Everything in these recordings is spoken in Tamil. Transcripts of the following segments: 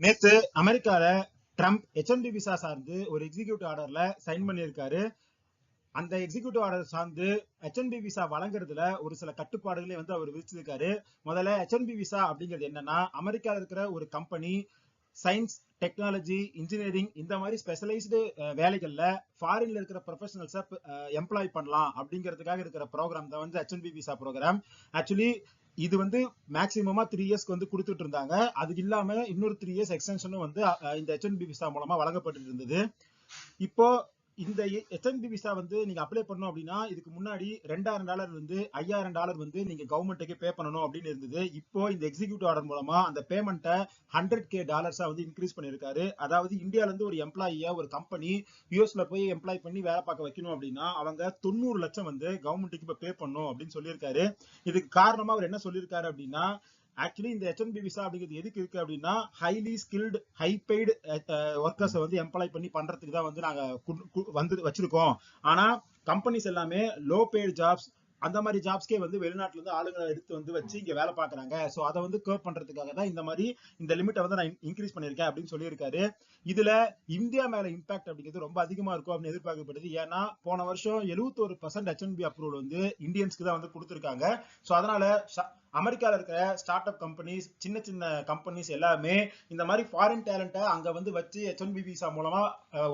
நேத்து அமெரிக்கால ட்ரம்ப் H1B விசா சார்ந்து ஒரு எக்ஸிகியூட்டிவ் ஆர்டர்ல சைன் பண்ணியிருக்காரு. அந்த எக்ஸிகியூட்டிவ் ஆர்டர் சார்ந்து H1B விசா வழங்குறதுல ஒரு சில கட்டுப்பாடுகளை அவர் விதிச்சிருக்காரு. முதல்ல H1B விசா அப்படிங்கிறது என்னன்னா, அமெரிக்கால இருக்கிற ஒரு கம்பெனி சயின்ஸ், டெக்னாலஜி, இன்ஜினியரிங் இந்த மாதிரி ஸ்பெஷலைஸ்டு வேலைகள்ல ஃபாரின்ல இருக்கிற ப்ரொஃபஷனல்ஸை எம்ப்ளாய் பண்ணலாம் அப்படிங்கிறதுக்காக இருக்கிற ப்ரோக்ராம் தான் H1B விசா ப்ரோக்ராம். ஆக்சுவலி இது மேக்சிமமா 3 இயர்ஸ்க்கு கொடுத்துட்டு இருந்தாங்க. அது இல்லாம இன்னொரு 3 இயர்ஸ் எக்ஸ்டென்ஷனும் இந்த H1B விசா மூலமா வழங்கப்பட்டு இருந்தது. இப்போ இந்த H1B விசா நீங்க அப்ளை பண்ணணும் அப்படின்னா இதுக்கு முன்னாடி $2000 $5000 நீங்க கவர்மெண்ட்டுக்கு பே பண்ணணும் அப்படின்னு இருந்தது. இப்போ இந்த எக்ஸிகியூட்டிவ் ஆர்டர் மூலமா அந்த பேமெண்ட்டை $100,000 இன்க்ரீஸ் பண்ணிருக்காரு. அதாவது இந்தியால இருந்து ஒரு எம்ப்ளாயிய ஒரு கம்பெனி யூஎஸ்ல போய் எம்ப்ளாய் பண்ணி வேலை பார்க்க வைக்கணும் அப்படின்னா அவங்க 90 லட்சம் கவர்மெண்ட்டுக்கு இப்ப பே பண்ணணும் அப்படின்னு சொல்லியிருக்காரு. இதுக்கு காரணமா அவர் என்ன சொல்லியிருக்காரு அப்படின்னா, ஆக்சுவலி இந்த H1B விசா அப்படிங்கிறது எதுக்கு இருக்கு அப்படின்னா, highly skilled high paid workers employ பண்ணி பண்றதுக்கு தான் நாங்க வச்சிருக்கோம். ஆனா கம்பெனிஸ் எல்லாமே லோ பெய்டு ஜாப்ஸ் அந்த மாதிரி ஜாப்ஸ்க்கே வெளிநாட்டுல இருந்து ஆளுங்களை எடுத்து வச்சு இங்க வேலை பாக்குறாங்க. சோ அதை கர்வ் பண்றதுக்காக தான் இந்த மாதிரி இந்த லிமிட்டை நான் இன்க்ரீஸ் பண்ணிருக்கேன் அப்படின்னு சொல்லியிருக்காரு. இதுல இந்தியா மேல இம்பாக்ட் அப்படிங்கிறது ரொம்ப அதிகமா இருக்கும் அப்படின்னு எதிர்பார்க்கப்படுது. ஏன்னா போன வருஷம் 71% H1B அப்ரூவல் இந்தியன்ஸ்க்கு தான் கொடுத்திருக்காங்க. சோ அதனால அமெரிக்கால இருக்கிற ஸ்டார்ட் அப் கம்பெனிஸ், சின்ன சின்ன கம்பெனிஸ் எல்லாமே இந்த மாதிரி ஃபாரின் டேலண்ட்டை அங்க வச்சு H1B விசா மூலமா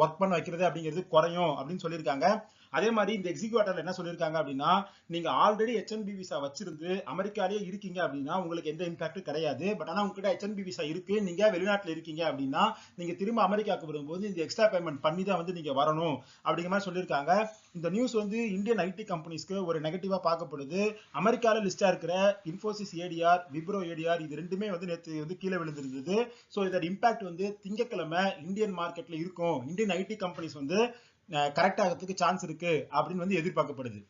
ஒர்க் பண்ண வைக்கிறது அப்படிங்கிறது குறையும் அப்படின்னு சொல்லியிருக்காங்க. அதே மாதிரி இந்த எக்ஸிகியூட்டிவ்ல என்ன சொல்லியிருக்காங்க அப்படின்னா, நீங்க ஆல்ரெடி H1B விசா வச்சிருந்து அமெரிக்காலேயே இருக்கீங்க அப்படின்னா உங்களுக்கு எந்த இம்பாக்டும் கிடையாது. பட் ஆனா உங்ககிட்ட H1B விசா இருக்கு, நீங்க வெளிநாட்டுல இருக்கீங்க அப்படின்னா நீங்க திரும்ப அமெரிக்காவுக்கு வரும்போது இந்த எக்ஸ்ட்ரா பேமெண்ட் பண்ணி தான் நீங்க வரணும் அப்படிங்கிற மாதிரி சொல்லியிருக்காங்க. இந்த நியூஸ் இந்தியன் ஐடி கம்பெனிஸ்க்கு ஒரு நெகட்டிவா பார்க்கப்படுது. அமெரிக்கால லிஸ்டா இருக்கிற இன்ஃபோசிஸ் ஏடிஆர், விப்ரோ ஏடிஆர் இது ரெண்டுமே நேற்று கீழே விழுந்திருந்தது. ஸோ இதோட இம்பாக்ட் திங்கட்கிழமை இந்தியன் மார்க்கெட்ல இருக்கும். இந்தியன் ஐடி கம்பெனிஸ் கரெக்ட் ஆகிறதுக்கு சான்ஸ் இருக்கு அப்படின்னு எதிர்பார்க்கப்படுது.